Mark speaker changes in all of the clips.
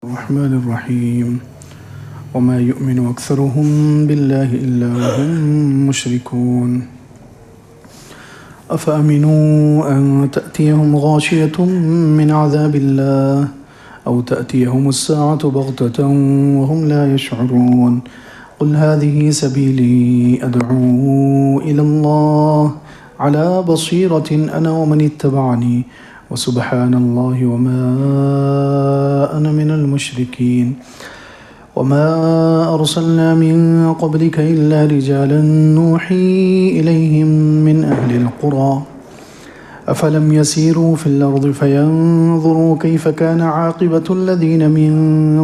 Speaker 1: الرحمن الرحيم وما يؤمن أكثرهم بالله إلا وهم مشركون أفأمنوا أن تأتيهم غاشية من عذاب الله أو تأتيهم الساعة بغتة وهم لا يشعرون قل هذه سبيلي أدعو إلى الله على بصيرة أنا ومن اتبعني وسبحان الله وما أنا من المشركين وما أرسلنا من قبلك إلا رجالا نوحي إليهم من أهل القرى أفلم يسيروا في الأرض فينظروا كيف كان عاقبة الذين من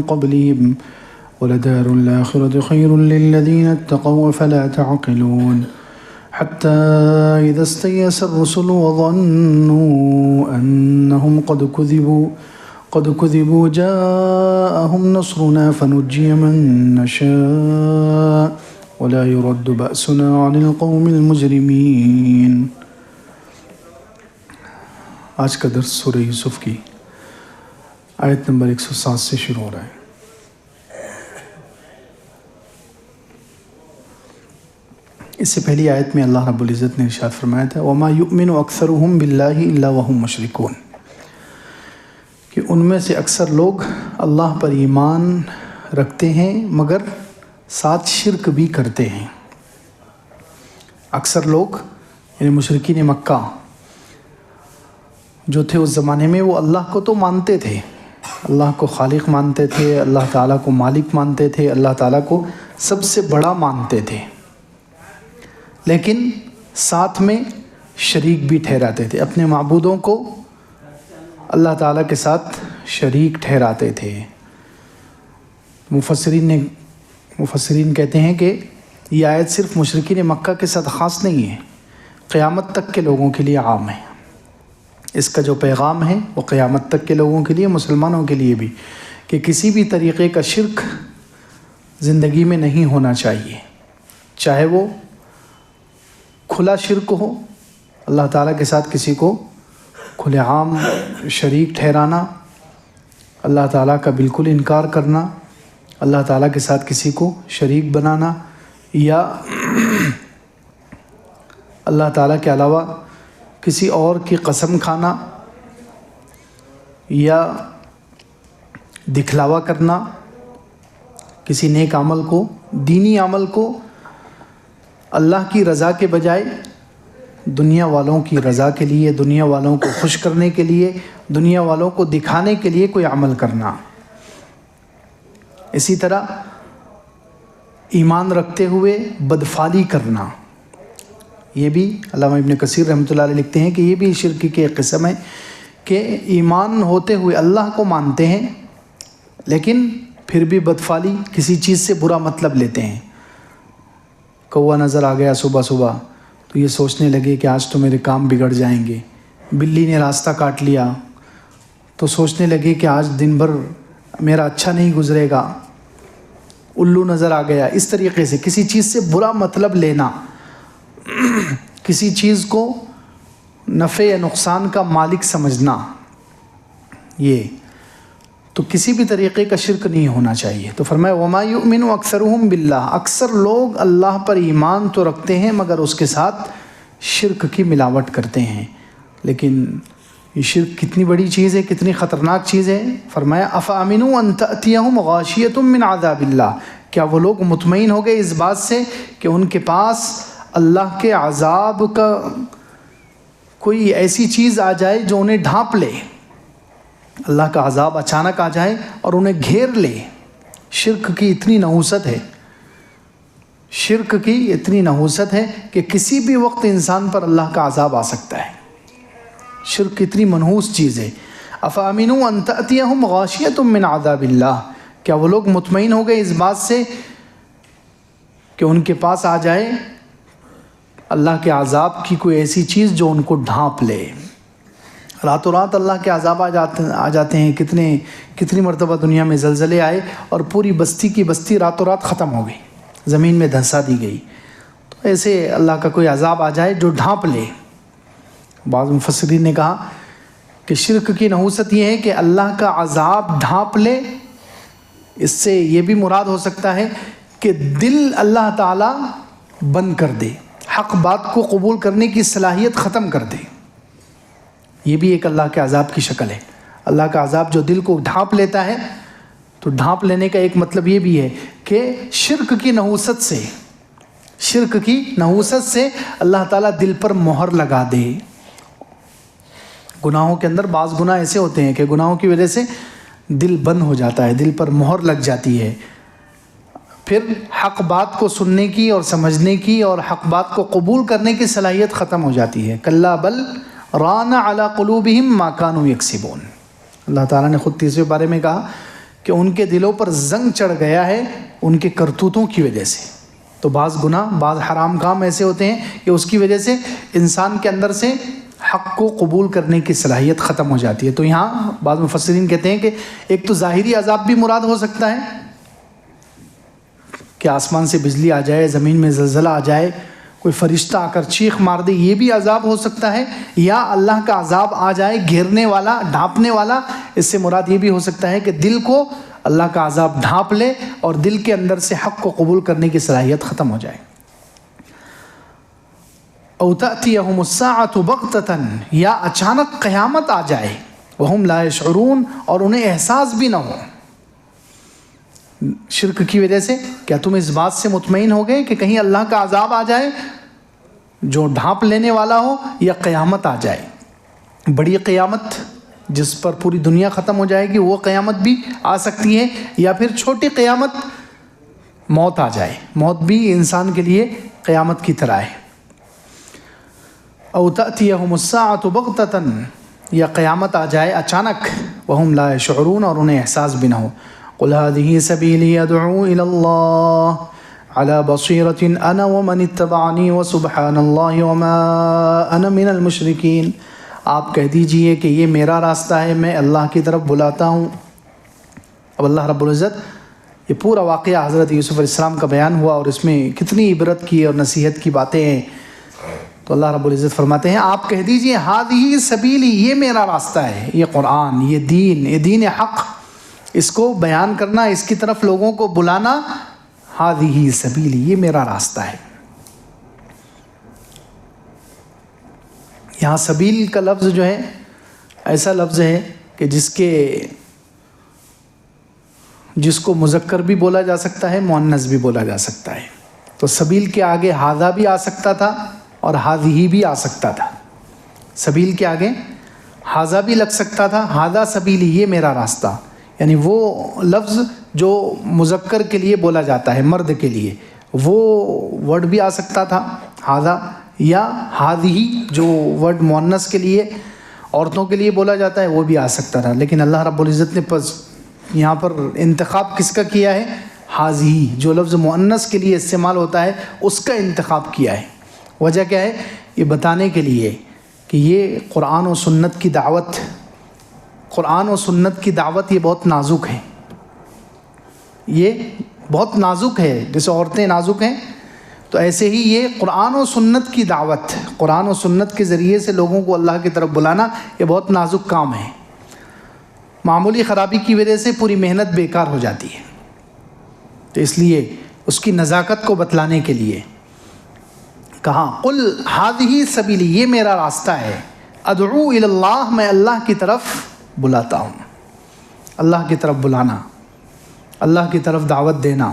Speaker 1: قبلهم ولدار الآخرة خير للذين اتقوا أفلا تعقلون حتى إذا استيأس الرسل وظنوا أنهم قد كذبوا جاءهم نصرنا فنجي من نشاء ولا يرد بأسنا عن القوم المجرمين۔ آج کا درس سورہ یوسف کی آیت نمبر 107 سے شروع ہو رہا ہے۔ اس سے پہلی آیت میں اللہ رب العزت نے ارشاد فرمایا تھا وَمَا يُؤْمِنُ أَكْثَرُهُمْ بِاللَّهِ إِلَّا وَهُمْ مُشْرِكُونَ کہ ان میں سے اکثر لوگ اللہ پر ایمان رکھتے ہیں مگر ساتھ شرک بھی کرتے ہیں۔ اکثر لوگ یعنی مشرکین مکہ جو تھے اس زمانے میں وہ اللہ کو تو مانتے تھے، اللہ کو خالق مانتے تھے، اللہ تعالیٰ کو مالک مانتے تھے، اللہ تعالیٰ کو سب سے بڑا مانتے تھے، لیکن ساتھ میں شریک بھی ٹھہراتے تھے، اپنے معبودوں کو اللہ تعالیٰ کے ساتھ شریک ٹھہراتے تھے۔ مفسرین کہتے ہیں کہ یہ آیت صرف مشرکین مکہ کے ساتھ خاص نہیں ہے، قیامت تک کے لوگوں کے لیے عام ہے۔ اس کا جو پیغام ہے وہ قیامت تک کے لوگوں کے لیے، مسلمانوں کے لیے بھی، کہ کسی بھی طریقے کا شرک زندگی میں نہیں ہونا چاہیے، چاہے وہ کھلا شرک ہو، اللہ تعالیٰ کے ساتھ کسی کو کھلے عام شریک ٹھہرانا، اللہ تعالیٰ کا بالکل انکار کرنا، اللہ تعالیٰ کے ساتھ کسی کو شریک بنانا، یا اللہ تعالیٰ کے علاوہ کسی اور کی قسم کھانا، یا دکھلاوا کرنا، کسی نیک عمل کو، دینی عمل کو اللہ کی رضا کے بجائے دنیا والوں کی رضا کے لیے، دنیا والوں کو خوش کرنے کے لیے، دنیا والوں کو دکھانے کے لیے کوئی عمل کرنا۔ اسی طرح ایمان رکھتے ہوئے بدفعلی کرنا، یہ بھی علامہ ابن کثیر رحمۃ اللہ علیہ لکھتے ہیں کہ یہ بھی شرک کی ایک قسم ہے کہ ایمان ہوتے ہوئے اللہ کو مانتے ہیں لیکن پھر بھی بدفعلی، کسی چیز سے برا مطلب لیتے ہیں۔ کوا نظر آ گیا صبح صبح تو یہ سوچنے لگے کہ آج تو میرے کام بگڑ جائیں گے، بلی نے راستہ کاٹ لیا تو سوچنے لگے کہ آج دن بھر میرا اچھا نہیں گزرے گا، الو نظر آ گیا۔ اس طریقے سے کسی چیز سے برا مطلب لینا، کسی چیز کو نفع یا نقصان کا مالک سمجھنا، یہ تو کسی بھی طریقے کا شرک نہیں ہونا چاہیے۔ تو فرمایا وَمَا يُؤْمِنُ أَكْثَرُهُمْ بِاللَّهِ، اکثر لوگ اللہ پر ایمان تو رکھتے ہیں مگر اس کے ساتھ شرک کی ملاوٹ کرتے ہیں۔ لیکن یہ شرک کتنی بڑی چیز ہے، کتنی خطرناک چیز ہے۔ فرمایا أَفَأَمِنُوا أَن تَأْتِيَهُمْ غَاشِيَةٌ مِّنْ عَذَابِ اللَّهِ، کیا وہ لوگ مطمئن ہو گئے اس بات سے کہ ان کے پاس اللہ کے عذاب کا کوئی ایسی چیز آ جائے جو انہیں ڈھانپ لے، اللہ کا عذاب اچانک آ جائے اور انہیں گھیر لے۔ شرک کی اتنی نحوست ہے، شرک کی اتنی نحوست ہے کہ کسی بھی وقت انسان پر اللہ کا عذاب آ سکتا ہے۔ شرک اتنی منحوس چیز ہے۔ أَفَأَمِنُوا أَن تَأْتِيَهُمْ غَاشِيَةٌ مِّنْ عَذَابِ اللَّهِ، کیا وہ لوگ مطمئن ہو گئے اس بات سے کہ ان کے پاس آ جائے اللہ کے عذاب کی کوئی ایسی چیز جو ان کو ڈھانپ لے۔ راتوں رات اللہ کے عذاب آ جاتے ہیں۔ کتنی مرتبہ دنیا میں زلزلے آئے اور پوری بستی کی بستی راتوں رات ختم ہو گئی، زمین میں دھنسا دی گئی۔ تو ایسے اللہ کا کوئی عذاب آ جائے جو ڈھانپ لے۔ بعض مفسرین نے کہا کہ شرک کی نحوست یہ ہے کہ اللہ کا عذاب ڈھانپ لے اس سے یہ بھی مراد ہو سکتا ہے کہ دل اللہ تعالیٰ بند کر دے، حق بات کو قبول کرنے کی صلاحیت ختم کر دے. یہ بھی ایک اللہ کے عذاب کی شکل ہے. اللہ کا عذاب جو دل کو ڈھانپ لیتا ہے، تو ڈھانپ لینے کا ایک مطلب یہ بھی ہے کہ شرک کی نحوست سے اللہ تعالیٰ دل پر مہر لگا دے. گناہوں کے اندر بعض گناہ ایسے ہوتے ہیں کہ گناہوں کی وجہ سے دل بند ہو جاتا ہے، دل پر مہر لگ جاتی ہے، پھر حق بات کو سننے کی اور سمجھنے کی اور حق بات کو قبول کرنے کی صلاحیت ختم ہو جاتی ہے. کلا بل ران علی قلوبہم ما کانوا یکسبون. اللہ تعالیٰ نے خود تیسرے بارے میں کہا کہ ان کے دلوں پر زنگ چڑھ گیا ہے ان کے کرتوتوں کی وجہ سے. تو بعض گناہ، بعض حرام کام ایسے ہوتے ہیں کہ اس کی وجہ سے انسان کے اندر سے حق کو قبول کرنے کی صلاحیت ختم ہو جاتی ہے. تو یہاں بعض مفسرین کہتے ہیں کہ ایک تو ظاہری عذاب بھی مراد ہو سکتا ہے کہ آسمان سے بجلی آ جائے، زمین میں زلزلہ آ جائے، کوئی فرشتہ آ کر چیخ مار دے، یہ بھی عذاب ہو سکتا ہے. یا اللہ کا عذاب آ جائے گھیرنے والا، ڈھانپنے والا. اس سے مراد یہ بھی ہو سکتا ہے کہ دل کو اللہ کا عذاب ڈھانپ لے اور دل کے اندر سے حق کو قبول کرنے کی صلاحیت ختم ہو جائے. او تأتیہم الساعۃ بغتۃ، یا اچانک قیامت آ جائے، وہم لا یشعرون، اور انہیں احساس بھی نہ ہو. شرک کی وجہ سے کیا تم اس بات سے مطمئن ہو گئے کہ کہیں اللہ کا عذاب آ جائے جو ڈھانپ لینے والا ہو، یا قیامت آ جائے، بڑی قیامت جس پر پوری دنیا ختم ہو جائے گی، وہ قیامت بھی آ سکتی ہے، یا پھر چھوٹی قیامت موت آ جائے. موت بھی انسان کے لیے قیامت کی طرح ہے. او تأتیہم الساعۃ بغتۃ، یا قیامت آ جائے اچانک، وہم لا یشعرون، اور انہیں احساس بھی نہ ہو. قل هذه سبیلی ادعو الی اللہ علی بصیرۃ انا ومن اتبعنی وسبحان اللہ وما انا من المشرکین. آپ کہہ دیجئے کہ یہ میرا راستہ ہے، میں اللہ کی طرف بلاتا ہوں. اب اللہ رب العزت، یہ پورا واقعہ حضرت یوسف علیہ السلام کا بیان ہوا اور اس میں کتنی عبرت کی اور نصیحت کی باتیں ہیں. تو اللہ رب العزت فرماتے ہیں آپ کہہ دیجئے ہذہ سبیلی، یہ میرا راستہ ہے، یہ قرآن، یہ دین حق، اس کو بیان کرنا، اس کی طرف لوگوں کو بلانا، ہذہ سبیلی، یہ میرا راستہ ہے. یہاں سبیل کا لفظ جو ہے ایسا لفظ ہے کہ جس کو مذکر بھی بولا جا سکتا ہے، مؤنث بھی بولا جا سکتا ہے. تو سبیل کے آگے ہذا بھی آ سکتا تھا اور ہذہ بھی آ سکتا تھا. سبیل کے آگے ہذا بھی لگ سکتا تھا، ہذا سبیلی، یہ میرا راستہ، یعنی وہ لفظ جو مذکر کے لیے بولا جاتا ہے، مرد کے لیے، وہ ورڈ بھی آ سکتا تھا ہذا، یا ہذہ جو ورڈ مؤنث کے لیے، عورتوں کے لیے بولا جاتا ہے، وہ بھی آ سکتا تھا. لیکن اللہ رب العزت نے یہاں پر انتخاب کس کا کیا ہے؟ ہذہ، جو لفظ مؤنث کے لیے استعمال ہوتا ہے اس کا انتخاب کیا ہے. وجہ کیا ہے؟ یہ بتانے کے لیے کہ یہ قرآن و سنت کی دعوت، قرآن و سنت کی دعوت یہ بہت نازک ہے. یہ بہت نازک ہے، جیسے عورتیں نازک ہیں، تو ایسے ہی یہ قرآن و سنت کی دعوت، قرآن و سنت کے ذریعے سے لوگوں کو اللہ کی طرف بلانا، یہ بہت نازک کام ہے. معمولی خرابی کی وجہ سے پوری محنت بیکار ہو جاتی ہے. تو اس لیے اس کی نزاکت کو بتلانے کے لیے کہا قل ہذہ سبیلی، یہ میرا راستہ ہے، ادعو الی اللہ، میں اللہ کی طرف بلاتا ہوں. اللہ کی طرف بلانا، اللہ کی طرف دعوت دینا،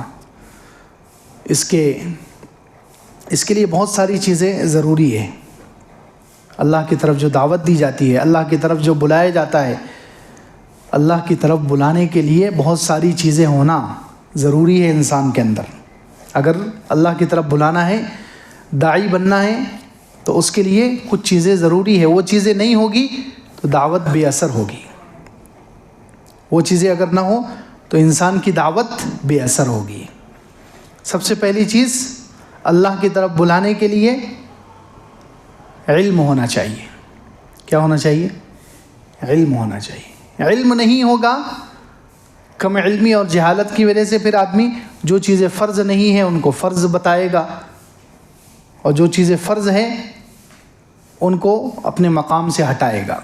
Speaker 1: اس کے لیے بہت ساری چیزیں ضروری ہے. اللہ کی طرف جو دعوت دی جاتی ہے، اللہ کی طرف جو بلایا جاتا ہے، اللہ کی طرف بلانے کے لیے بہت ساری چیزیں ہونا ضروری ہے انسان کے اندر. اگر اللہ کی طرف بلانا ہے، داعی بننا ہے، تو اس کے لیے کچھ چیزیں ضروری ہے. وہ چیزیں نہیں ہوگی تو دعوت بے اثر ہوگی. وہ چیزیں اگر نہ ہو تو انسان کی دعوت بے اثر ہوگی. سب سے پہلی چیز، اللہ کی طرف بلانے کے لیے علم ہونا چاہیے. کیا ہونا چاہیے؟ علم ہونا چاہیے. علم نہیں ہوگا، کم علمی اور جہالت کی وجہ سے پھر آدمی جو چیزیں فرض نہیں ہیں ان کو فرض بتائے گا، اور جو چیزیں فرض ہیں ان کو اپنے مقام سے ہٹائے گا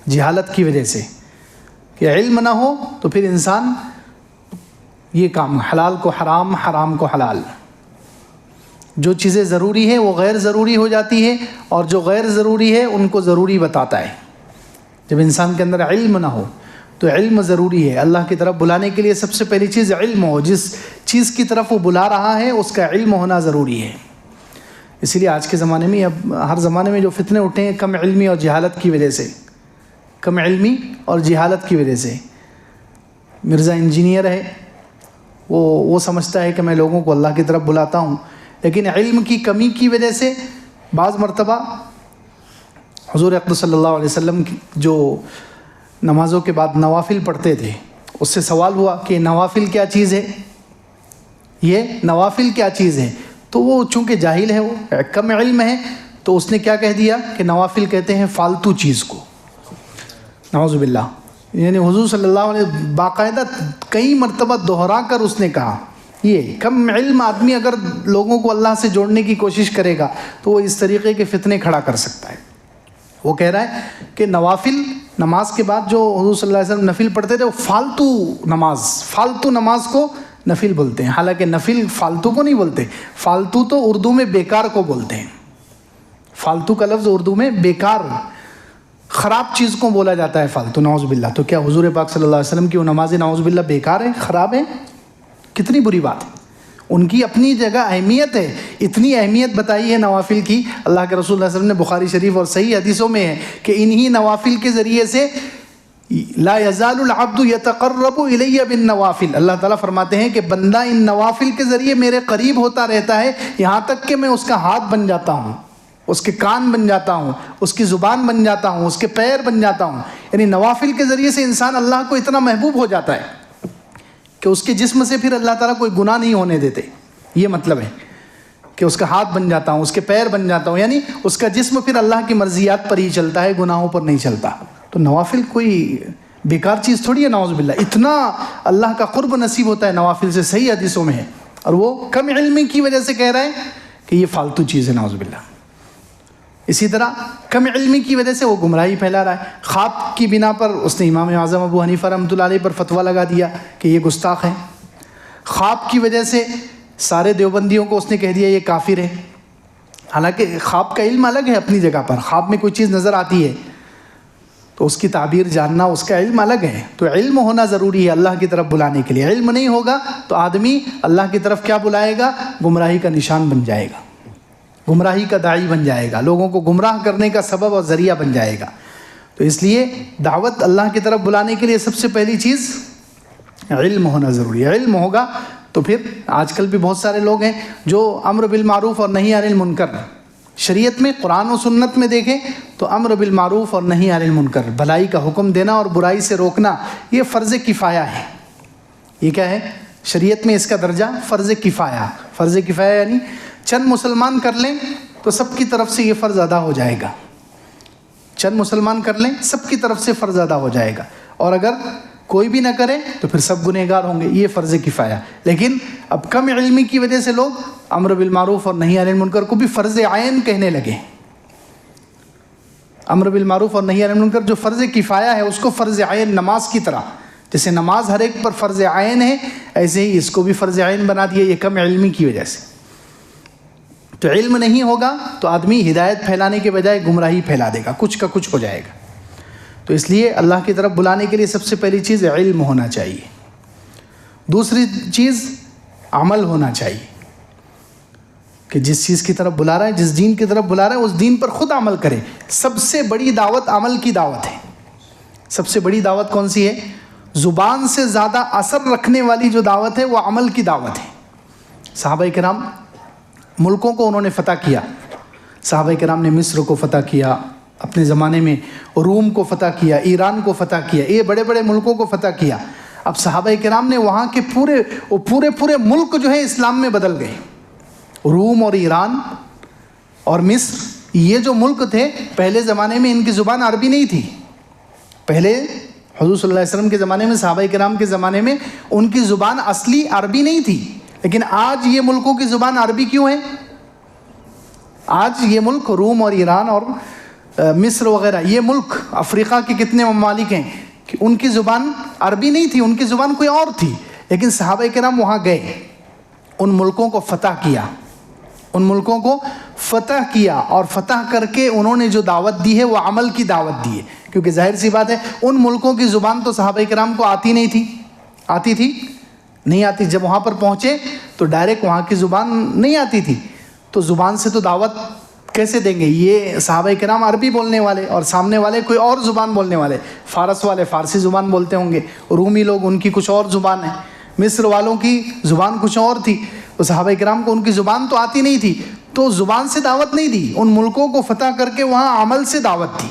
Speaker 1: جہالت کی وجہ سے. کہ علم نہ ہو تو پھر انسان یہ کام، حلال کو حرام، حرام کو حلال. جو چیزیں ضروری ہیں وہ غیر ضروری ہو جاتی ہے، اور جو غیر ضروری ہے ان کو ضروری بتاتا ہے. جب انسان کے اندر علم نہ ہو تو علم ضروری ہے. اللہ کی طرف بلانے کے لیے سب سے پہلی چیز علم ہو. جس چیز کی طرف وہ بلا رہا ہے اس کا علم ہونا ضروری ہے. اسی لیے آج کے زمانے میں، اب ہر زمانے میں جو فتنے اٹھے ہیں کم علمی اور جہالت کی وجہ سے، کم علمی اور جہالت کی وجہ سے. مرزا انجینئر ہے، وہ سمجھتا ہے کہ میں لوگوں کو اللہ کی طرف بلاتا ہوں، لیکن علم کی کمی کی وجہ سے بعض مرتبہ حضور اقدس صلی اللہ علیہ وسلم جو نمازوں کے بعد نوافل پڑھتے تھے، اس سے سوال ہوا کہ نوافل کیا چیز ہے، یہ نوافل کیا چیز ہے. تو وہ چونکہ جاہل ہے، وہ کم علم ہے، تو اس نے کیا کہہ دیا کہ نوافل کہتے ہیں فالتو چیز کو. نعوذ باللہ. یعنی حضور صلی اللہ علیہ باقاعدہ کئی مرتبہ دہرا کر اس نے کہا. یہ کم علم آدمی اگر لوگوں کو اللہ سے جوڑنے کی کوشش کرے گا تو وہ اس طریقے کے فتنے کھڑا کر سکتا ہے. وہ کہہ رہا ہے کہ نوافل، نماز کے بعد جو حضور صلی اللہ علیہ وسلم نفل پڑھتے تھے، وہ فالتو نماز کو نفل بولتے ہیں. حالانکہ نفل فالتو کو نہیں بولتے. فالتو تو اردو میں بیکار کو بولتے ہیں. فالتو کا لفظ اردو میں بیکار، خراب چیز کو بولا جاتا ہے فالتو. نعوذ باللہ. تو کیا حضور پاک صلی اللہ علیہ وسلم کی وہ نمازیں نعوذ باللہ بیکار ہیں، خراب ہیں؟ کتنی بری بات ہے. ان کی اپنی جگہ اہمیت ہے. اتنی اہمیت بتائی ہے نوافل کی. اللہ کے رسول اللہ علیہ وسلم نے بخاری شریف اور صحیح حدیثوں میں ہے کہ انہی نوافل کے ذریعے سے لا یزال العبد یتقرب الی بالنوافل. اللہ تعالیٰ فرماتے ہیں کہ بندہ ان نوافل کے ذریعے میرے قریب ہوتا رہتا ہے، یہاں تک کہ میں اس کا ہاتھ بن جاتا ہوں، اس کے کان بن جاتا ہوں، اس کی زبان بن جاتا ہوں، اس کے پیر بن جاتا ہوں. یعنی نوافل کے ذریعے سے انسان اللہ کو اتنا محبوب ہو جاتا ہے کہ اس کے جسم سے پھر اللہ تعالیٰ کوئی گناہ نہیں ہونے دیتے. یہ مطلب ہے کہ اس کا ہاتھ بن جاتا ہوں، اس کے پیر بن جاتا ہوں، یعنی اس کا جسم پھر اللہ کی مرضیات پر ہی چلتا ہے، گناہوں پر نہیں چلتا. تو نوافل کوئی بیکار چیز تھوڑی ہے. نعوذ باللہ. اتنا اللہ کا قرب نصیب ہوتا ہے نوافل سے، صحیح حدیثوں میں ہے. اور وہ کم علمی کی وجہ سے کہہ رہا ہے کہ یہ فالتو چیز ہے. نعوذ باللہ. اسی طرح کم علمی کی وجہ سے وہ گمراہی پھیلا رہا ہے. خواب کی بنا پر اس نے امام اعظم ابو حنیفہ رحمۃ اللہ علیہ پر فتویٰ لگا دیا کہ یہ گستاخ ہے. خواب کی وجہ سے سارے دیوبندیوں کو اس نے کہہ دیا یہ کافر ہے. حالانکہ خواب کا علم الگ ہے اپنی جگہ پر. خواب میں کوئی چیز نظر آتی ہے تو اس کی تعبیر جاننا، اس کا علم الگ ہے. تو علم ہونا ضروری ہے اللہ کی طرف بلانے کے لیے. علم نہیں ہوگا تو آدمی اللہ کی طرف کیا بلائے گا؟ گمراہی کا نشان بن جائے گا، گمراہی کا داعی بن جائے گا، لوگوں کو گمراہ کرنے کا سبب اور ذریعہ بن جائے گا. تو اس لیے دعوت اللہ کی طرف بلانے کے لیے سب سے پہلی چیز علم ہونا ضروری ہے. علم ہوگا تو پھر آج کل بھی بہت سارے لوگ ہیں جو امر بالمعروف اور نہی عن المنکر، شریعت میں قرآن و سنت میں دیکھیں تو امر بالمعروف اور نہی عن المنکر، بھلائی کا حکم دینا اور برائی سے روکنا، یہ فرض کفایہ ہے. یہ کیا ہے؟ شریعت میں اس کا درجہ فرض کفایہ. فرض کفایہ یعنی چند مسلمان کر لیں تو سب کی طرف سے یہ فرض ادا ہو جائے گا. چند مسلمان کر لیں سب کی طرف سے فرض ادا ہو جائے گا، اور اگر کوئی بھی نہ کرے تو پھر سب گنہگار ہوں گے. یہ فرض کفایہ. لیکن اب کم علمی کی وجہ سے لوگ امر بالمعروف اور نہی عن المنکر کو بھی فرض عین کہنے لگے. امر بالمعروف اور نہی عن المنکر جو فرض کفایہ ہے اس کو فرض عین، نماز کی طرح جیسے نماز ہر ایک پر فرض عین ہے، ایسے ہی اس کو بھی فرض عین بنا دیا. یہ کم علمی کی وجہ سے. تو علم نہیں ہوگا تو آدمی ہدایت پھیلانے کے بجائے گمراہی پھیلا دے گا، کچھ کا کچھ ہو جائے گا. تو اس لیے اللہ کی طرف بلانے کے لیے سب سے پہلی چیز علم ہونا چاہیے. دوسری چیز عمل ہونا چاہیے کہ جس چیز کی طرف بلا رہا ہے، جس دین کی طرف بلا رہا ہے اس دین پر خود عمل کرے. سب سے بڑی دعوت عمل کی دعوت ہے. سب سے بڑی دعوت کون سی ہے؟ زبان سے زیادہ اثر رکھنے والی جو دعوت ہے وہ عمل کی دعوت ہے. صحابہ کرام ملکوں کو انہوں نے فتح کیا. صحابہ کرام نے مصر کو فتح کیا، اپنے زمانے میں روم کو فتح کیا، ایران کو فتح کیا، یہ بڑے بڑے ملکوں کو فتح کیا. اب صحابہ کرام نے وہاں کے پورے ملک جو ہے اسلام میں بدل گئے. روم اور ایران اور مصر یہ جو ملک تھے پہلے زمانے میں ان کی زبان عربی نہیں تھی. پہلے حضور صلی اللہ علیہ وسلم کے زمانے میں، صحابہ کرام کے زمانے میں ان کی زبان اصلی عربی نہیں تھی. لیکن آج یہ ملکوں کی زبان عربی کیوں ہے؟ آج یہ ملک روم اور ایران اور مصر وغیرہ یہ ملک افریقہ کے کتنے ممالک ہیں کہ ان کی زبان عربی نہیں تھی، ان کی زبان کوئی اور تھی. لیکن صحابہ کرام وہاں گئے، ان ملکوں کو فتح کیا، ان ملکوں کو فتح کیا، اور فتح کر کے انہوں نے جو دعوت دی ہے وہ عمل کی دعوت دی ہے، کیونکہ ظاہر سی بات ہے ان ملکوں کی زبان تو صحابہ کرام کو آتی نہیں تھی، آتی تھی نہیں آتی، جب وہاں پر پہنچے تو ڈائریکٹ وہاں کی زبان نہیں آتی تھی، تو زبان سے تو دعوت کیسے دیں گے؟ یہ صحابہ کرام عربی بولنے والے اور سامنے والے کوئی اور زبان بولنے والے، فارس والے فارسی زبان بولتے ہوں گے، رومی لوگ ان کی کچھ اور زبان ہے، مصر والوں کی زبان کچھ اور تھی، تو صحابہ کرام کو ان کی زبان تو آتی نہیں تھی، تو زبان سے دعوت نہیں دی، ان ملکوں کو فتح کر کے وہاں عمل سے دعوت دی،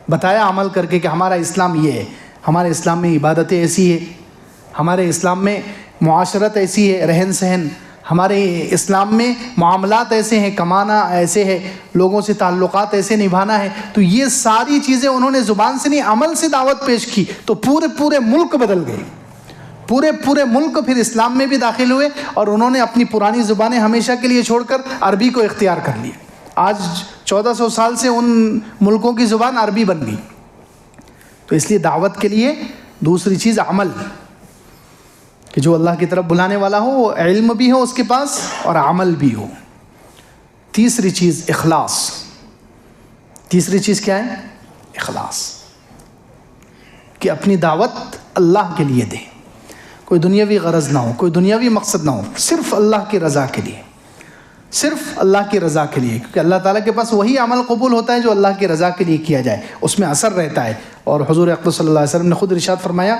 Speaker 1: بتایا عمل کر کے کہ ہمارا اسلام یہ ہے، ہمارے اسلام میں عبادتیں ایسی ہے، ہمارے اسلام میں معاشرت ایسی ہے، رہن سہن، ہمارے اسلام میں معاملات ایسے ہیں، کمانا ایسے ہے، لوگوں سے تعلقات ایسے نبھانا ہے، تو یہ ساری چیزیں انہوں نے زبان سے نہیں عمل سے دعوت پیش کی، تو پورے ملک بدل گئے، پورے ملک پھر اسلام میں بھی داخل ہوئے، اور انہوں نے اپنی پرانی زبانیں ہمیشہ کے لیے چھوڑ کر عربی کو اختیار کر لیا۔ آج 1400 سال سے ان ملکوں کی زبان عربی بن گئی۔ تو اس لیے دعوت کے لیے دوسری چیز عمل، کہ جو اللہ کی طرف بلانے والا ہو وہ علم بھی ہو اس کے پاس اور عمل بھی ہو۔ تیسری چیز اخلاص۔ تیسری چیز کیا ہے؟ اخلاص، کہ اپنی دعوت اللہ کے لیے دے، کوئی دنیاوی غرض نہ ہو، کوئی دنیاوی مقصد نہ ہو، صرف اللہ کی رضا کے لیے، صرف اللہ کی رضا کے لیے، کیونکہ اللہ تعالیٰ کے پاس وہی عمل قبول ہوتا ہے جو اللہ کی رضا کے لیے کیا جائے، اس میں اثر رہتا ہے۔ اور حضور اقدس صلی اللہ علیہ وسلم نے خود ارشاد فرمایا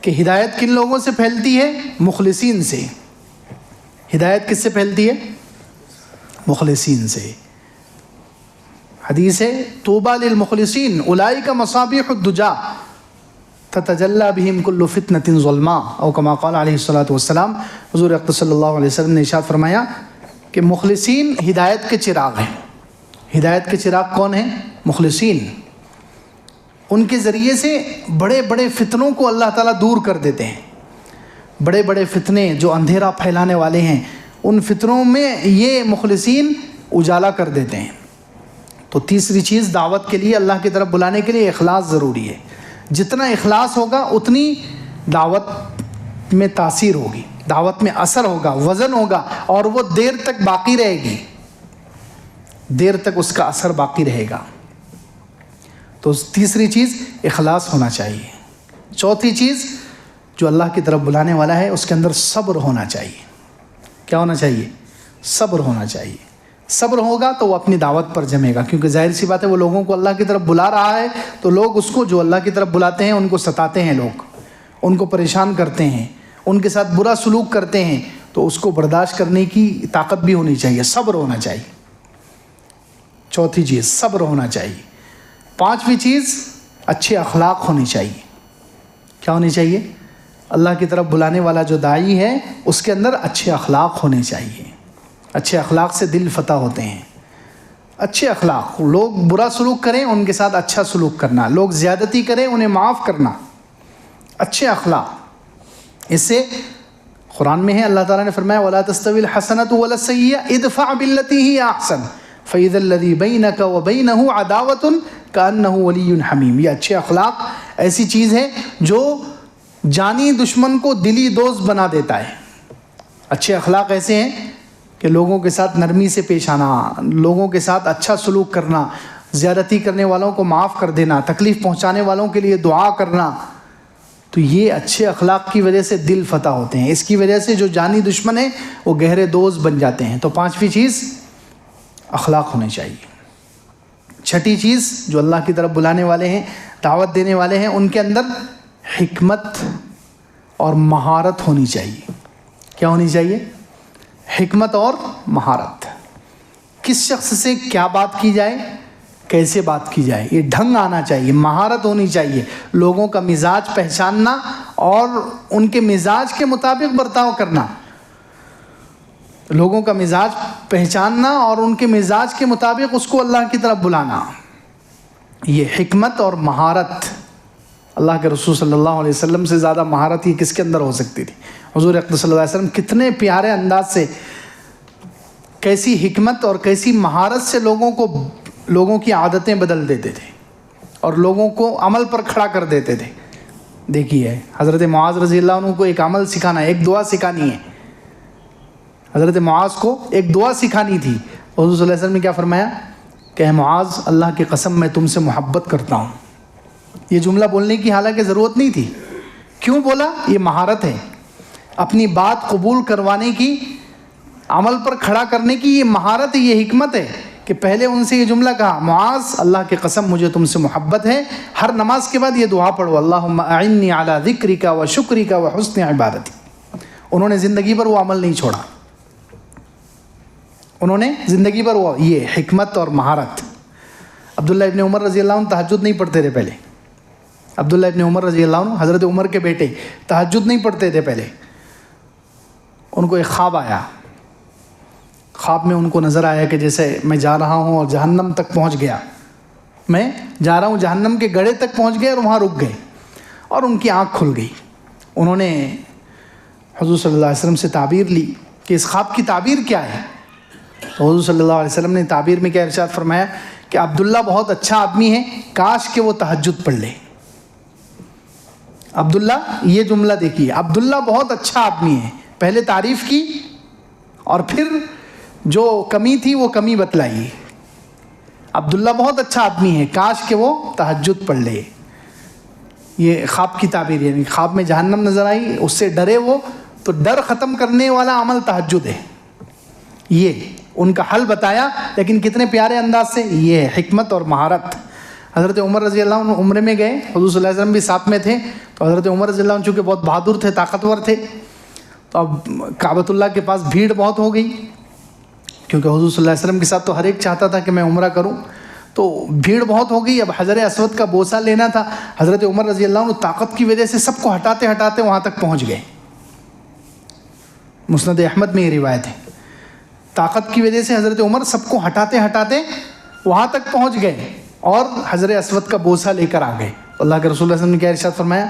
Speaker 1: کہ ہدایت کن لوگوں سے پھیلتی ہے؟ مخلصین سے۔ ہدایت کس سے پھیلتی ہے؟ مخلصین سے۔ حدیث ہے طوبیٰ للمخلصین اولئک مصابیح الدجیٰ تتجلی بہم کل فتنۃ ظلماء، او کما قال علیہ الصلوۃ والسلام۔ حضور اقدس صلی اللہ علیہ وسلم نے ارشاد فرمایا کہ مخلصین ہدایت کے چراغ ہیں۔ ہدایت کے چراغ کون ہیں؟ مخلصین۔ ان کے ذریعے سے بڑے بڑے فتنوں کو اللہ تعالیٰ دور کر دیتے ہیں۔ بڑے بڑے فتنے جو اندھیرا پھیلانے والے ہیں، ان فتنوں میں یہ مخلصین اجالا کر دیتے ہیں۔ تو تیسری چیز دعوت کے لیے، اللہ کی طرف بلانے کے لیے اخلاص ضروری ہے۔ جتنا اخلاص ہوگا اتنی دعوت میں تاثیر ہوگی، دعوت میں اثر ہوگا، وزن ہوگا، اور وہ دیر تک باقی رہے گی، دیر تک اس کا اثر باقی رہے گا۔ تو تیسری چیز اخلاص ہونا چاہیے۔ چوتھی چیز، جو اللہ کی طرف بلانے والا ہے اس کے اندر صبر ہونا چاہیے۔ کیا ہونا چاہیے؟ صبر ہونا چاہیے۔ صبر ہوگا تو وہ اپنی دعوت پر جمے گا، کیونکہ ظاہر سی بات ہے وہ لوگوں کو اللہ کی طرف بلا رہا ہے، تو لوگ اس کو، جو اللہ کی طرف بلاتے ہیں ان کو ستاتے ہیں، لوگ ان کو پریشان کرتے ہیں، ان کے ساتھ برا سلوک کرتے ہیں، تو اس کو برداشت کرنے کی طاقت بھی ہونی چاہیے، صبر ہونا چاہیے۔ چوتھی چیز صبر ہونا چاہیے۔ پانچویں چیز اچھے اخلاق ہونے چاہیے۔ کیا ہونی چاہیے؟ اللہ کی طرف بلانے والا جو داعی ہے اس کے اندر اچھے اخلاق ہونے چاہیے۔ اچھے اخلاق سے دل فتح ہوتے ہیں۔ اچھے اخلاق، لوگ برا سلوک کریں ان کے ساتھ اچھا سلوک کرنا، لوگ زیادتی کریں انہیں معاف کرنا، اچھے اخلاق۔ اس سے قرآن میں ہے، اللہ تعالیٰ نے فرمایا وَلَا تَسْتَوِي الْحَسَنَةُ وَلَا السَّيِّئَةُ ادْفَعْ بِالَّتِي هِيَ أَحْسَنُ فَإِذَا الَّذِي بَيْنَكَ وَبَيْنَهُ عَدَاوَةٌ كَأَنَّهُ وَلِيٌّ حَمِيمٌ۔ یہ اچھے اخلاق ایسی چیز ہے جو جانی دشمن کو دلی دوست بنا دیتا ہے۔ اچھے اخلاق ایسے ہیں کہ لوگوں کے ساتھ نرمی سے پیش آنا، لوگوں کے ساتھ اچھا سلوک کرنا، زیادتی کرنے والوں کو معاف کر دینا، تکلیف پہنچانے والوں کے لیے دعا کرنا، تو یہ اچھے اخلاق کی وجہ سے دل فتح ہوتے ہیں۔ اس کی وجہ سے جو جانی دشمن ہیں وہ گہرے دوست بن جاتے ہیں۔ تو پانچویں چیز اخلاق ہونے چاہیے۔ چھٹی چیز، جو اللہ کی طرف بلانے والے ہیں، دعوت دینے والے ہیں، ان کے اندر حکمت اور مہارت ہونی چاہیے۔ کیا ہونی چاہیے؟ حکمت اور مہارت۔ کس شخص سے کیا بات کی جائے، کیسے بات کی جائے، یہ ڈھنگ آنا چاہیے، مہارت ہونی چاہیے، لوگوں کا مزاج پہچاننا اور ان کے مزاج کے مطابق برتاؤ کرنا، لوگوں کا مزاج پہچاننا اور ان کے مزاج کے مطابق اس کو اللہ کی طرف بلانا، یہ حکمت اور مہارت۔ اللہ کے رسول صلی اللہ علیہ وسلم سے زیادہ مہارت یہ کس کے اندر ہو سکتی تھی؟ حضور اقدس صلی اللہ علیہ وسلم کتنے پیارے انداز سے، کیسی حکمت اور کیسی مہارت سے لوگوں کی عادتیں بدل دیتے تھے اور لوگوں کو عمل پر کھڑا کر دیتے تھے۔ دیکھیے حضرت معاذ رضی اللہ عنہ کو ایک عمل سکھانا ہے، ایک دعا سکھانی ہے. حضرت معاذ کو ایک دعا سکھانی تھی. حضور صلی اللہ علیہ وسلم نے کیا فرمایا کہ اے معاذ اللہ کی قسم میں تم سے محبت کرتا ہوں. یہ جملہ بولنے کی حالانکہ ضرورت نہیں تھی. کیوں بولا؟ یہ مہارت ہے، اپنی بات قبول کروانے کی، عمل پر کھڑا کرنے کی یہ مہارت ہے، یہ حکمت ہے کہ پہلے ان سے یہ جملہ کہا معاذ اللہ کی قسم مجھے تم سے محبت ہے. ہر نماز کے بعد یہ دعا پڑھو اللہم اعنی علی ذکرک و شکرک و حسن عبادتی. انہوں نے زندگی پر وہ عمل نہیں چھوڑا، انہوں نے زندگی پر وہ یہ حکمت اور مہارت. عبداللہ ابن عمر رضی اللہ عنہ تہجد نہیں پڑھتے تھے پہلے. عبداللہ ابن عمر رضی اللہ عنہ حضرت عمر کے بیٹے تہجد نہیں پڑھتے تھے پہلے. ان کو ایک خواب آیا، خواب میں ان کو نظر آیا کہ جیسے میں جا رہا ہوں اور جہنم تک پہنچ گیا، میں جا رہا ہوں جہنم کے گڑھے تک پہنچ گئے اور وہاں رک گئے، اور ان کی آنکھ کھل گئی. انہوں نے حضور صلی اللہ علیہ وسلم سے تعبیر لی کہ اس خواب کی تعبیر کیا ہے. تو حضور صلی اللہ علیہ وسلم نے تعبیر میں کیا ارشاد فرمایا کہ عبداللہ بہت اچھا آدمی ہے، کاش کہ وہ تہجد پڑھ لے. عبداللہ، یہ جملہ دیکھیے، عبداللہ بہت اچھا آدمی ہے، پہلے تعریف کی اور پھر جو کمی تھی وہ کمی بتلائی. عبداللہ بہت اچھا آدمی ہے، کاش کہ وہ تہجد پڑھ لے. یہ خواب کی تعبیر، یعنی خواب میں جہنم نظر آئی، اس سے ڈرے وہ، تو ڈر ختم کرنے والا عمل تہجد ہے. یہ ان کا حل بتایا، لیکن کتنے پیارے انداز سے. یہ ہے حکمت اور مہارت. حضرت عمر رضی اللہ عنہ عمرے میں گئے، حضور صلی اللہ علیہ وسلم بھی ساتھ میں تھے. تو حضرت عمر رضی اللہ عنہ چونکہ بہت بہادر تھے، طاقتور تھے، تو اب کعبۃ اللہ کے پاس بھیڑ بہت ہو گئی، کیونکہ حضور صلی اللہ علیہ وسلم کے ساتھ تو ہر ایک چاہتا تھا کہ میں عمرہ کروں. تو بھیڑ بہت ہو گئی. اب حجر اسود کا بوسہ لینا تھا. حضرت عمر رضی اللہ عنہ طاقت کی وجہ سے سب کو ہٹاتے ہٹاتے وہاں تک پہنچ گئے. مسند احمد میں یہ روایت ہے. طاقت کی وجہ سے حضرت عمر سب کو ہٹاتے ہٹاتے وہاں تک پہنچ گئے اور حجر اسود کا بوسہ لے کر آ گئے. اللہ کے رسول صلی اللہ علیہ وسلم نے کیا ارشاد فرمایا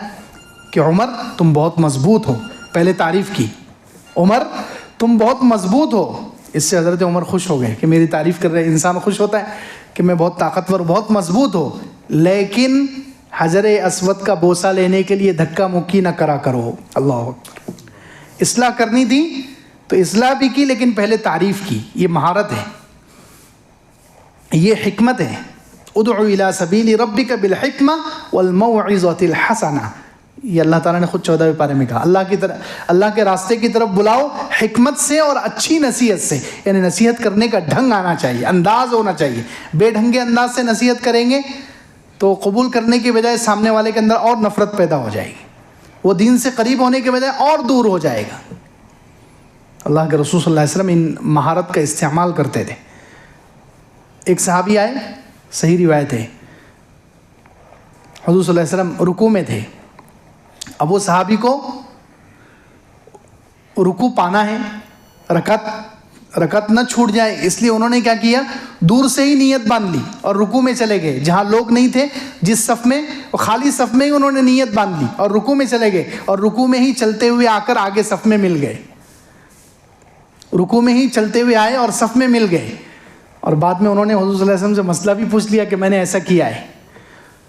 Speaker 1: کہ عمر تم بہت مضبوط ہو. پہلے تعریف کی، عمر تم بہت مضبوط ہو. اس سے حضرت عمر خوش ہو گئے کہ میری تعریف کر رہے. انسان خوش ہوتا ہے کہ میں بہت طاقتور، بہت مضبوط ہو، لیکن حجر اسود کا بوسہ لینے کے لیے دھکا مکی نہ کرا کرو. اللہ اکبر. اصلاح کرنی تھی تو اصلاح بھی کی، لیکن پہلے تعریف کی. یہ مہارت ہے، یہ حکمت ہے. ادعو الی سبیل ربک بالحکمہ والموعظۃ الحسنہ. یہ اللہ تعالیٰ نے خود 14ویں پارے میں کہا. اللہ کے راستے کی طرف بلاؤ حکمت سے اور اچھی نصیحت سے. یعنی نصیحت کرنے کا ڈھنگ آنا چاہیے، انداز ہونا چاہیے. بے ڈھنگے انداز سے نصیحت کریں گے تو قبول کرنے کے بجائے سامنے والے کے اندر اور نفرت پیدا ہو جائے گی، وہ دین سے قریب ہونے کے بجائے اور دور ہو جائے گا. اللہ کے رسول صلی اللہ علیہ وسلم ان مہارت کا استعمال کرتے تھے. ایک صحابی آئے، صحیح روایت ہے، حضور صلی اللہ علیہ وسلم رکوع میں تھے. اب وہ صحابی کو رکوع پانا ہے، رکعت نہ چھوٹ جائے، اس لیے انہوں نے کیا کیا، دور سے ہی نیت باندھ لی اور رکوع میں چلے گئے. جہاں لوگ نہیں تھے، جس صف میں، خالی صف میں ہی انہوں نے نیت باندھ لی اور رکوع میں چلے گئے، اور رکوع میں ہی چلتے ہوئے آ کر آگے صف میں مل گئے. رکوع میں ہی چلتے ہوئے آئے اور صف میں مل گئے. اور بعد میں انہوں نے حضور صلی اللہ علیہ وسلم سے مسئلہ بھی پوچھ لیا کہ میں نے ایسا کیا ہے.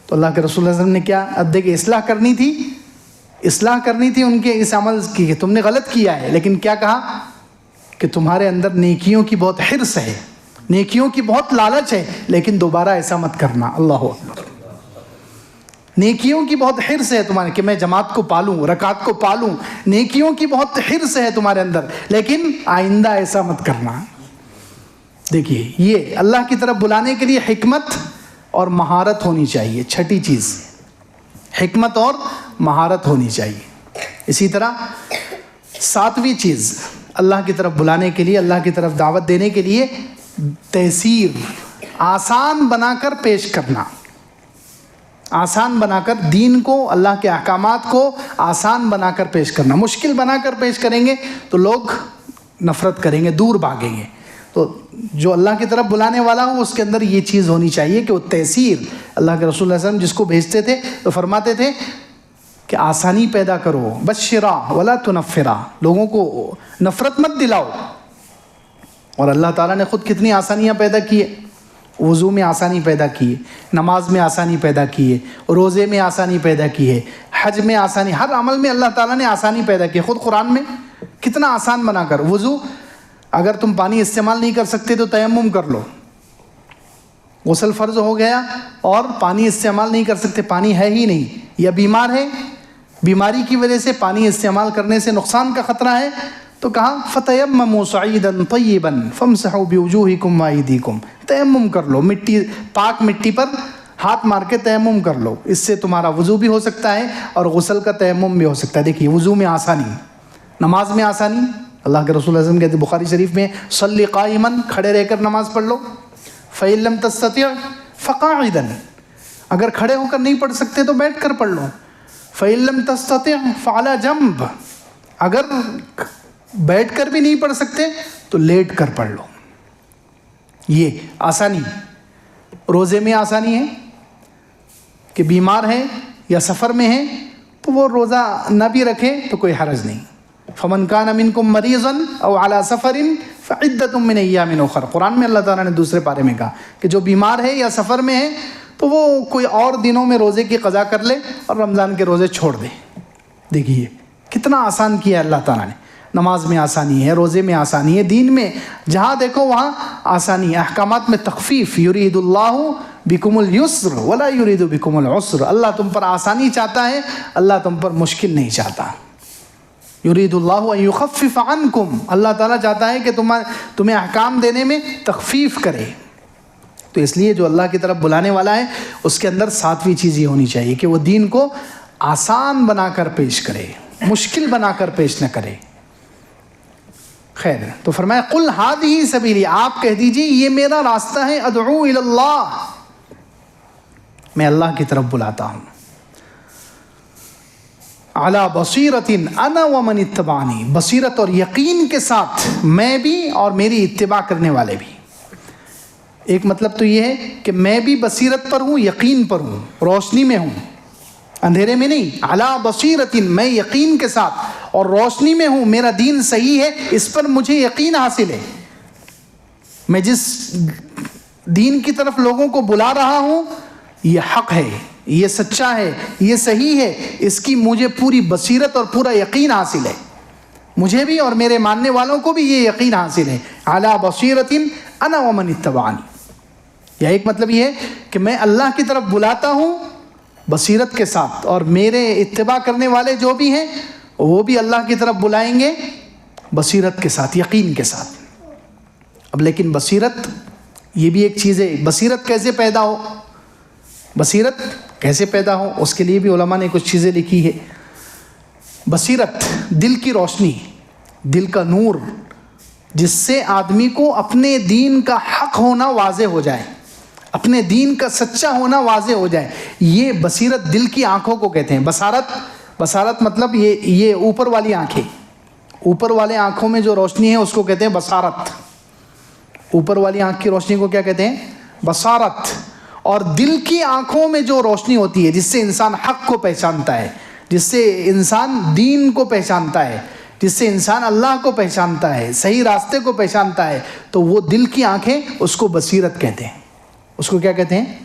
Speaker 1: تو اللہ کے رسول صلی اللہ علیہ وسلم نے کیا ادے کہ اصلاح کرنی تھی ان کے اس عمل کی کہ تم نے غلط کیا ہے. لیکن کیا کہا کہ تمہارے اندر نیکیوں کی بہت حرص ہے، نیکیوں کی بہت لالچ ہے، لیکن دوبارہ ایسا مت کرنا. اللہ اکبر. نیکیوں کی بہت حرص ہے تمہارے کہ میں جماعت کو پالوں، رکعت کو پالوں. نیکیوں کی بہت حرص ہے تمہارے اندر، لیکن آئندہ ایسا مت کرنا. دیکھیے یہ اللہ کی طرف بلانے کے لیے حکمت اور مہارت ہونی چاہیے. چھٹی چیز حکمت اور مہارت ہونی چاہیے. اسی طرح 7ویں چیز اللہ کی طرف بلانے کے لیے، اللہ کی طرف دعوت دینے کے لیے تیسیر، آسان بنا کر پیش کرنا. آسان بنا کر دین کو، اللہ کے احکامات کو آسان بنا کر پیش کرنا. مشکل بنا کر پیش کریں گے تو لوگ نفرت کریں گے، دور بھاگیں گے. تو جو اللہ کی طرف بلانے والا ہو اس کے اندر یہ چیز ہونی چاہیے کہ وہ تیسیر. اللہ کے رسول صلی اللہ علیہ وسلم جس کو بھیجتے تھے تو فرماتے تھے کہ آسانی پیدا کرو، بشرا ولا تنفرا، لوگوں کو نفرت مت دلاؤ. اور اللہ تعالیٰ نے خود کتنی آسانیاں پیدا کی ہے. وضو میں آسانی پیدا کی ہے، نماز میں آسانی پیدا کی ہے، روزے میں آسانی پیدا کی ہے، حج میں آسانی، ہر عمل میں اللہ تعالیٰ نے آسانی پیدا کی. خود قرآن میں کتنا آسان بنا کر. وضو اگر تم پانی استعمال نہیں کر سکتے تو تیمم کر لو. غسل فرض ہو گیا اور پانی استعمال نہیں کر سکتے، پانی ہے ہی نہیں، یا بیمار ہے، بیماری کی وجہ سے پانی استعمال کرنے سے نقصان کا خطرہ ہے، تو کہا فَتَيَمَّمُوا صَعِيدًا طَيِّبًا فَامْسَحُوا بِوُجُوهِكُمْ وَأَيْدِيكُمْ. تیمم کر لو، پاک مٹی پر ہاتھ مار کے تیمم کر لو. اس سے تمہارا وضو بھی ہو سکتا ہے اور غسل کا تیمم بھی ہو سکتا ہے. دیکھیے وضو میں آسانی، نماز میں آسانی. اللہ کے رسول اعظم کہتے ہیں بخاری شریف میں صلی قائماً، کھڑے رہ کر نماز پڑھ لو. فَإِن لَمْ تَسْتَطِعْ فَقَاعِدًا، اگر کھڑے ہو کر نہیں پڑھ سکتے تو بیٹھ کر پڑھ لو. فَإِن لَمْ تَسْتَطِعْ فَعَلَى جَنْبٍ، اگر بیٹھ کر بھی نہیں پڑھ سکتے تو لیٹ کر پڑھ لو. یہ آسانی. روزے میں آسانی ہے کہ بیمار ہے یا سفر میں ہے تو وہ روزہ نہ بھی رکھے تو کوئی حرج نہیں. فَمَنْ كَانَ مِنْكُمْ مَرِيضًا أَوْ عَلَى سَفَرٍ فَعِدَّةٌ مِّنْ أَيَّامٍ أُخَرَ. قرآن میں اللہ تعالیٰ نے دوسرے پارے میں کہا کہ جو بیمار ہے یا سفر میں ہے تو وہ کوئی اور دنوں میں روزے کی قضا کر لے اور رمضان کے روزے چھوڑ دے. دیکھیے کتنا آسان کیا ہے اللہ تعالیٰ نے. نماز میں آسانی ہے، روزے میں آسانی ہے، دین میں جہاں دیکھو وہاں آسانی ہے. احکامات میں تخفیف. یرید اللہ بکم اليسر ولا یرید بکم العسر. اللہ تم پر آسانی چاہتا ہے، اللہ تم پر مشکل نہیں چاہتا. یرید اللہ ان یخفف عنکم، اللہ تعالیٰ چاہتا ہے کہ تمہیں احکام دینے میں تخفیف کرے. تو اس لیے جو اللہ کی طرف بلانے والا ہے اس کے اندر ساتویں چیز یہ ہونی چاہیے کہ وہ دین کو آسان بنا کر پیش کرے، مشکل بنا کر پیش نہ کرے. خیر، تو فرمایا قل ہذہ سبیلی، آپ کہہ دیجیے یہ میرا راستہ ہے. ادعو الی اللہ، میں اللہ کی طرف بلاتا ہوں. علی بصیرۃ انا ومن اتبعنی، بصیرت اور یقین کے ساتھ میں بھی اور میری اتباع کرنے والے بھی. ایک مطلب تو یہ ہے کہ میں بھی بصیرت پر ہوں، یقین پر ہوں، روشنی میں ہوں، اندھیرے میں نہیں. علی بصیرۃ، میں یقین کے ساتھ اور روشنی میں ہوں، میرا دین صحیح ہے، اس پر مجھے یقین حاصل ہے. میں جس دین کی طرف لوگوں کو بلا رہا ہوں یہ حق ہے، یہ سچا ہے، یہ صحیح ہے، اس کی مجھے پوری بصیرت اور پورا یقین حاصل ہے. مجھے بھی اور میرے ماننے والوں کو بھی یہ یقین حاصل ہے. علی بصیرۃ انا ومن اتبعنی. یا ایک مطلب یہ ہے کہ میں اللہ کی طرف بلاتا ہوں بصیرت کے ساتھ، اور میرے اتباع کرنے والے جو بھی ہیں وہ بھی اللہ کی طرف بلائیں گے بصیرت کے ساتھ، یقین کے ساتھ. اب لیکن بصیرت یہ بھی ایک چیز ہے. بصیرت کیسے پیدا ہو؟ بصیرت کیسے پیدا ہو اس کے لیے بھی علماء نے کچھ چیزیں لکھی ہے. بصیرت دل کی روشنی، دل کا نور، جس سے آدمی کو اپنے دین کا حق ہونا واضح ہو جائے، اپنے دین کا سچا ہونا واضح ہو جائے. یہ بصیرت دل کی آنکھوں کو کہتے ہیں. بصارت مطلب یہ اوپر والی آنکھیں، اوپر والے آنکھوں میں جو روشنی ہے اس کو کہتے ہیں بصارت. اوپر والی آنکھ کی روشنی کو کیا کہتے ہیں؟ بصارت. اور دل کی آنکھوں میں جو روشنی ہوتی ہے جس سے انسان حق کو پہچانتا ہے، جس سے انسان دین کو پہچانتا ہے، جس سے انسان اللہ کو پہچانتا ہے، صحیح راستے کو پہچانتا ہے، تو وہ دل کی آنکھیں اس کو بصیرت کہتے ہیں. اس کو کیا کہتے ہیں؟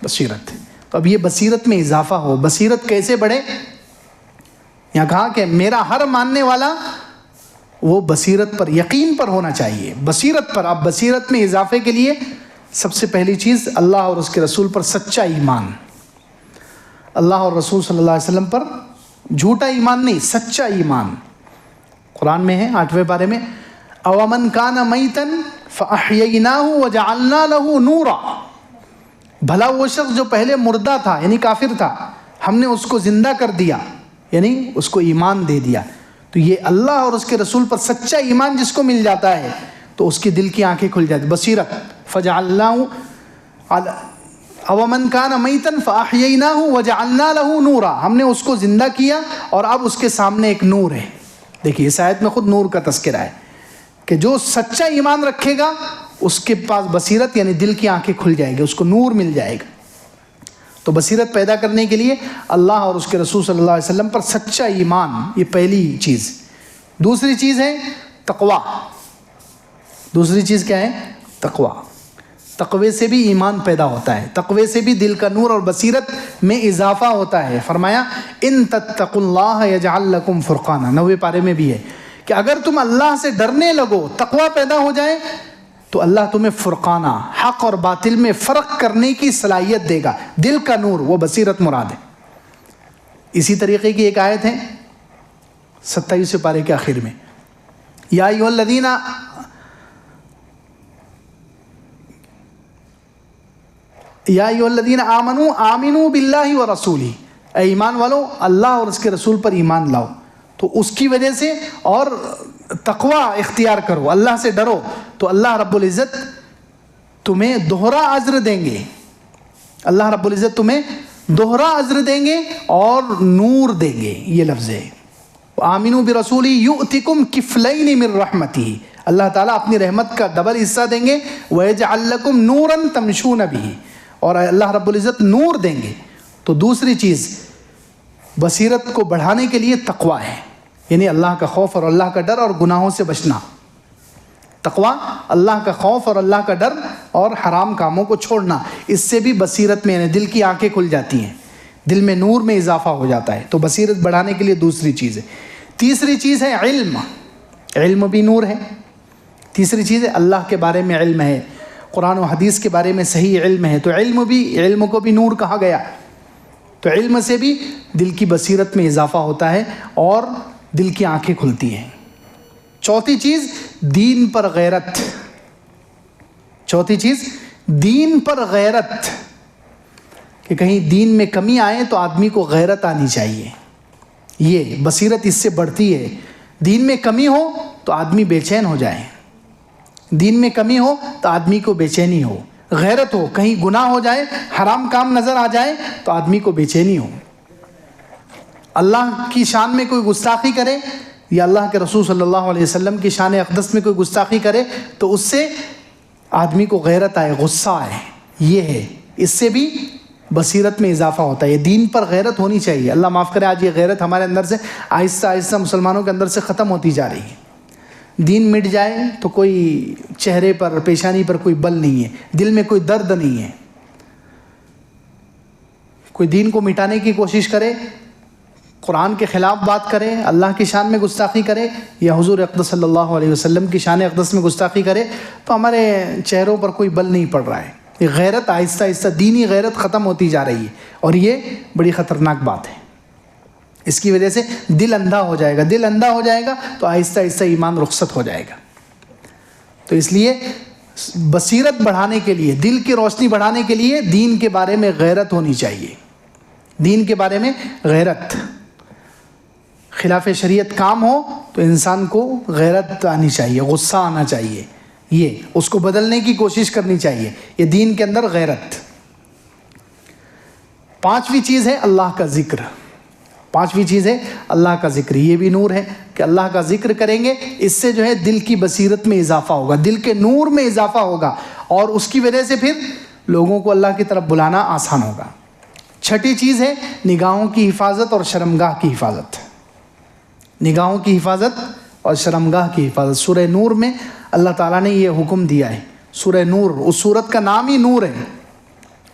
Speaker 1: بصیرت. تو اب یہ بصیرت میں اضافہ ہو. بصیرت کیسے بڑھے؟ یہاں کہا کہ میرا ہر ماننے والا وہ بصیرت پر، یقین پر ہونا چاہیے، بصیرت پر. اب بصیرت میں اضافے کے لیے سب سے پہلی چیز اللہ اور اس کے رسول پر سچا ایمان. اللہ اور رسول صلی اللہ علیہ وسلم پر جھوٹا ایمان نہیں، سچا ایمان. قرآن میں ہے 8ویں پارے میں اومن کان میتن فاحییناہ وجعلنا له نورا. بھلا وہ شخص جو پہلے مردہ تھا یعنی کافر تھا، ہم نے اس کو زندہ کر دیا یعنی اس کو ایمان دے دیا. تو یہ اللہ اور اس کے رسول پر سچا ایمان جس کو مل جاتا ہے تو اس کی دل کی آنکھیں کھل جاتی. بصیرت. فجعلناہ اومن کان میتن فاحییناہ وجعلنا له نورا، ہم نے اس کو زندہ کیا اور اب اس کے سامنے ایک نور ہے. دیکھیے اس آیت میں خود نور کا تذکرہ ہے کہ جو سچا ایمان رکھے گا اس کے پاس بصیرت یعنی دل کی آنکھیں کھل جائے گی، اس کو نور مل جائے گا. تو بصیرت پیدا کرنے کے لیے اللہ اور اس کے رسول صلی اللہ علیہ وسلم پر سچا ایمان، یہ پہلی چیز. دوسری چیز ہے تقویٰ. دوسری چیز کیا ہے؟ تقویٰ. تقوی سے بھی ایمان پیدا ہوتا ہے، تقوی سے بھی دل کا نور اور بصیرت میں اضافہ ہوتا ہے۔ فرمایا ان تتقوا اللہ یجعل لکم فرقانا، 90 پارے میں بھی ہے کہ اگر تم اللہ سے ڈرنے لگو، تقوی پیدا ہو جائے تو اللہ تمہیں فرقانہ، حق اور باطل میں فرق کرنے کی صلاحیت دے گا۔ دل کا نور، وہ بصیرت مراد ہے۔ اسی طریقے کی ایک آیت ہے 27 پارے کے آخر میں، یا ایھا الذین آمنوا باللہ ورسولہ، اے ایمان والو اللہ اور اس کے رسول پر ایمان لاؤ، تو اس کی وجہ سے اور تقوی اختیار کرو، اللہ سے ڈرو، تو اللہ رب العزت تمہیں دوہرا اجر دیں گے، اللہ رب العزت تمہیں دوہرا اجر دیں گے اور نور دیں گے۔ یہ لفظ ہے آمنوا برسولہ یؤتکم کفلین من رحمتہ، اللہ تعالیٰ اپنی رحمت کا ڈبل حصہ دیں گے، ویجعل لکم نورا تمشون بہ، اور اللہ رب العزت نور دیں گے۔ تو دوسری چیز بصیرت کو بڑھانے کے لیے تقوی ہے، یعنی اللہ کا خوف اور اللہ کا ڈر اور گناہوں سے بچنا۔ تقوی اللہ کا خوف اور اللہ کا ڈر اور حرام کاموں کو چھوڑنا، اس سے بھی بصیرت میں یعنی دل کی آنکھیں کھل جاتی ہیں، دل میں نور میں اضافہ ہو جاتا ہے۔ تو بصیرت بڑھانے کے لیے دوسری چیز ہے۔ تیسری چیز ہے علم، علم بھی نور ہے۔ تیسری چیز ہے اللہ کے بارے میں علم ہے، قرآن و حدیث کے بارے میں صحیح علم ہے، تو علم کو بھی نور کہا گیا۔ تو علم سے بھی دل کی بصیرت میں اضافہ ہوتا ہے اور دل کی آنکھیں کھلتی ہیں۔ چوتھی چیز دین پر غیرت، چوتھی چیز دین پر غیرت، کہ کہیں دین میں کمی آئے تو آدمی کو غیرت آنی چاہیے، یہ بصیرت اس سے بڑھتی ہے۔ دین میں کمی ہو تو آدمی بے چین ہو جائے، دین میں کمی ہو تو آدمی کو بے چینی ہو، غیرت ہو، کہیں گناہ ہو جائے، حرام کام نظر آ جائے تو آدمی کو بے چینی ہو، اللہ کی شان میں کوئی گستاخی کرے یا اللہ کے رسول صلی اللہ علیہ وسلم کی شان اقدس میں کوئی گستاخی کرے تو اس سے آدمی کو غیرت آئے، غصہ آئے، یہ ہے، اس سے بھی بصیرت میں اضافہ ہوتا ہے۔ یہ دین پر غیرت ہونی چاہیے۔ اللہ معاف کرے، آج یہ غیرت ہمارے اندر سے آہستہ آہستہ مسلمانوں کے اندر سے ختم ہوتی جا رہی ہے۔ دین مٹ جائے تو کوئی چہرے پر، پیشانی پر کوئی بل نہیں ہے، دل میں کوئی درد نہیں ہے۔ کوئی دین کو مٹانے کی کوشش کرے، قرآن کے خلاف بات کرے، اللہ کی شان میں گستاخی کرے یا حضور اقدس صلی اللہ علیہ وسلم کی شان اقدس میں گستاخی کرے تو ہمارے چہروں پر کوئی بل نہیں پڑ رہا ہے۔ یہ غیرت آہستہ آہستہ، دینی غیرت ختم ہوتی جا رہی ہے، اور یہ بڑی خطرناک بات ہے۔ اس کی وجہ سے دل اندھا ہو جائے گا، دل اندھا ہو جائے گا تو آہستہ آہستہ ایمان رخصت ہو جائے گا۔ تو اس لیے بصیرت بڑھانے کے لیے، دل کی روشنی بڑھانے کے لیے دین کے بارے میں غیرت ہونی چاہیے، دین کے بارے میں غیرت۔ خلاف شریعت کام ہو تو انسان کو غیرت آنی چاہیے، غصہ آنا چاہیے، یہ اس کو بدلنے کی کوشش کرنی چاہیے، یہ دین کے اندر غیرت۔ پانچویں چیز ہے اللہ کا ذکر، پانچویں چیز ہے اللہ کا ذکر، یہ بھی نور ہے کہ اللہ کا ذکر کریں گے، اس سے جو ہے دل کی بصیرت میں اضافہ ہوگا، دل کے نور میں اضافہ ہوگا، اور اس کی وجہ سے پھر لوگوں کو اللہ کی طرف بلانا آسان ہوگا۔ چھٹی چیز ہے نگاہوں کی حفاظت اور شرمگاہ کی حفاظت، نگاہوں کی حفاظت اور شرمگاہ کی حفاظت۔ سورہ نور میں اللہ تعالیٰ نے یہ حکم دیا ہے۔ سورہ نور، اس سورت کا نام ہی نور ہے،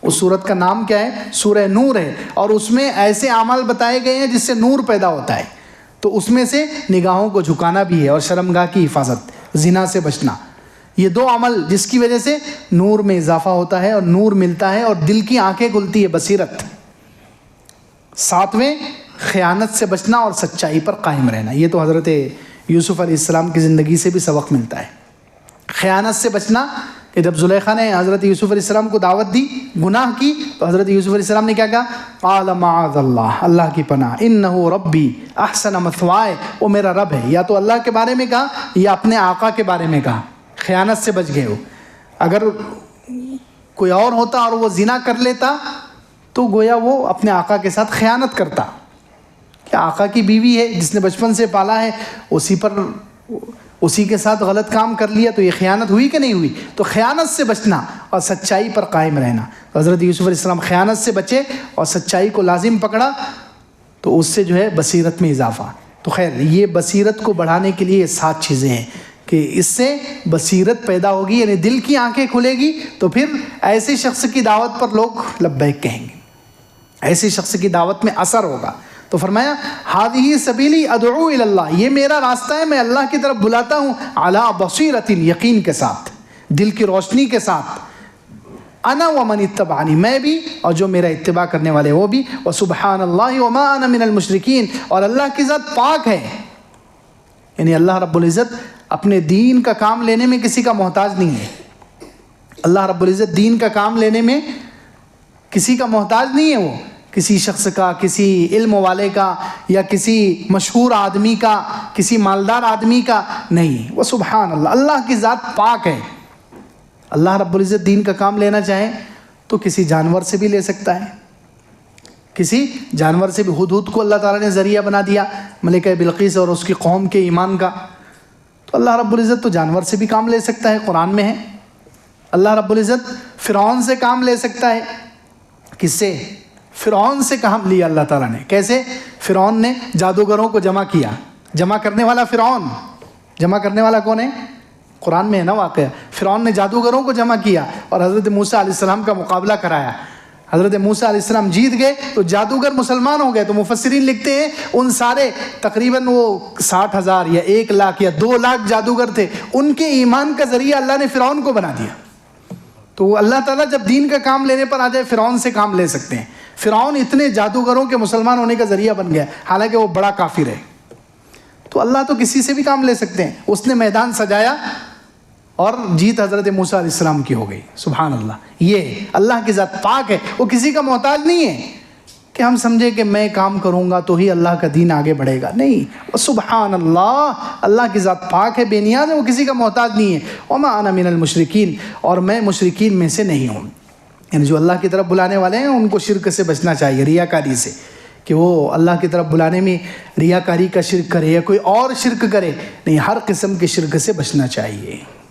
Speaker 1: اس سورت کا نام کیا ہے؟ سورہ نور ہے، اور اس میں ایسے اعمال بتائے گئے ہیں جس سے نور پیدا ہوتا ہے، تو اس میں سے نگاہوں کو جھکانا بھی ہے اور شرمگاہ کی حفاظت، زنا سے بچنا، یہ دو عمل جس کی وجہ سے نور میں اضافہ ہوتا ہے اور نور ملتا ہے اور دل کی آنکھیں کھلتی ہے، بصیرت۔ ساتویں خیانت سے بچنا اور سچائی پر قائم رہنا، یہ تو حضرت یوسف علیہ السلام کی زندگی سے بھی سبق ملتا ہے۔ خیانت سے بچنا کہ جب زلیخا نے حضرت یوسف علیہ السلام کو دعوت دی، گناہ کی، تو حضرت یوسف علیہ السلام نے کیا کہا؟ قال معاذ اللہ، اللہ کی پناہ، انہ ربی احسن مثوائے، وہ میرا رب ہے۔ یا تو اللہ کے بارے میں کہا یا اپنے آقا کے بارے میں کہا، خیانت سے بچ گئے ہو۔ اگر کوئی اور ہوتا اور وہ زنا کر لیتا تو گویا وہ اپنے آقا کے ساتھ خیانت کرتا، کہ آقا کی بیوی ہے جس نے بچپن سے پالا ہے، اسی کے ساتھ غلط کام کر لیا، تو یہ خیانت ہوئی کہ نہیں ہوئی؟ تو خیانت سے بچنا اور سچائی پر قائم رہنا۔ حضرت یوسف علیہ السلام خیانت سے بچے اور سچائی کو لازم پکڑا، تو اس سے جو ہے بصیرت میں اضافہ۔ تو خیر، یہ بصیرت کو بڑھانے کے لیے 7 چیزیں ہیں کہ اس سے بصیرت پیدا ہوگی، یعنی دل کی آنکھیں کھلے گی، تو پھر ایسے شخص کی دعوت پر لوگ لبیک کہیں گے، ایسے شخص کی دعوت میں اثر ہوگا۔ تو فرمایا ہذہ سبیلی ادعو الی اللہ، یہ میرا راستہ ہے، میں اللہ کی طرف بلاتا ہوں، علی بصیرۃ، یقین کے ساتھ، دل کی روشنی کے ساتھ، انا ومن اتبعنی، میں بھی اور جو میرا اتباع کرنے والے وہ بھی، وسبحان اللہ وما انا من المشرکین، اور اللہ کی ذات پاک ہے، یعنی اللہ رب العزت اپنے دین کا کام لینے میں کسی کا محتاج نہیں ہے۔ اللہ رب العزت دین کا کام لینے میں کسی کا محتاج نہیں ہے، وہ کسی شخص کا، کسی علم والے کا، یا کسی مشہور آدمی کا، کسی مالدار آدمی کا نہیں۔ وہ سبحان اللہ، اللہ کی ذات پاک ہے۔ اللہ رب العزت دین کا کام لینا چاہے تو کسی جانور سے بھی لے سکتا ہے، کسی جانور سے بھی۔ ہدہد کو اللہ تعالیٰ نے ذریعہ بنا دیا ملکہ بلقیس اور اس کی قوم کے ایمان کا، تو اللہ رب العزت تو جانور سے بھی کام لے سکتا ہے، قرآن میں ہے۔ اللہ رب العزت فرعون سے کام لے سکتا ہے، کس سے؟ فرعون سے کام لیا اللہ تعالیٰ نے۔ کیسے؟ فرعون نے جادوگروں کو جمع کیا، جمع کرنے والا فرعون، جمع کرنے والا کون ہے؟ قرآن میں ہے نا واقعہ، فرعون نے جادوگروں کو جمع کیا اور حضرت موسیٰ علیہ السلام کا مقابلہ کرایا۔ حضرت موسیٰ علیہ السلام جیت گئے تو جادوگر مسلمان ہو گئے، تو مفسرین لکھتے ہیں ان سارے تقریباً وہ 60,000 یا 1,00,000 یا 2,00,000 جادوگر تھے، ان کے ایمان کا ذریعہ اللہ نے فرعون کو بنا دیا۔ تو اللہ تعالیٰ جب دین کا کام لینے پر آ جائے فرعون سے کام لے سکتے ہیں۔ فرعون اتنے جادوگروں کے مسلمان ہونے کا ذریعہ بن گیا، حالانکہ وہ بڑا کافر ہے۔ تو اللہ تو کسی سے بھی کام لے سکتے ہیں۔ اس نے میدان سجایا اور جیت حضرت موسیٰ علیہ السلام کی ہو گئی۔ سبحان اللہ، یہ اللہ کی ذات پاک ہے، وہ کسی کا محتاج نہیں ہے کہ ہم سمجھے کہ میں کام کروں گا تو ہی اللہ کا دین آگے بڑھے گا، نہیں۔ سبحان اللہ، اللہ کی ذات پاک ہے، بے نیاز ہے، وہ کسی کا محتاج نہیں ہے۔ وما انا من المشرکین، اور میں مشرکین میں سے نہیں ہوں۔ یعنی جو اللہ کی طرف بلانے والے ہیں ان کو شرک سے بچنا چاہیے، ریاکاری سے، کہ وہ اللہ کی طرف بلانے میں ریاکاری کا شرک کرے یا کوئی اور شرک کرے، نہیں، ہر قسم کے شرک سے بچنا چاہیے۔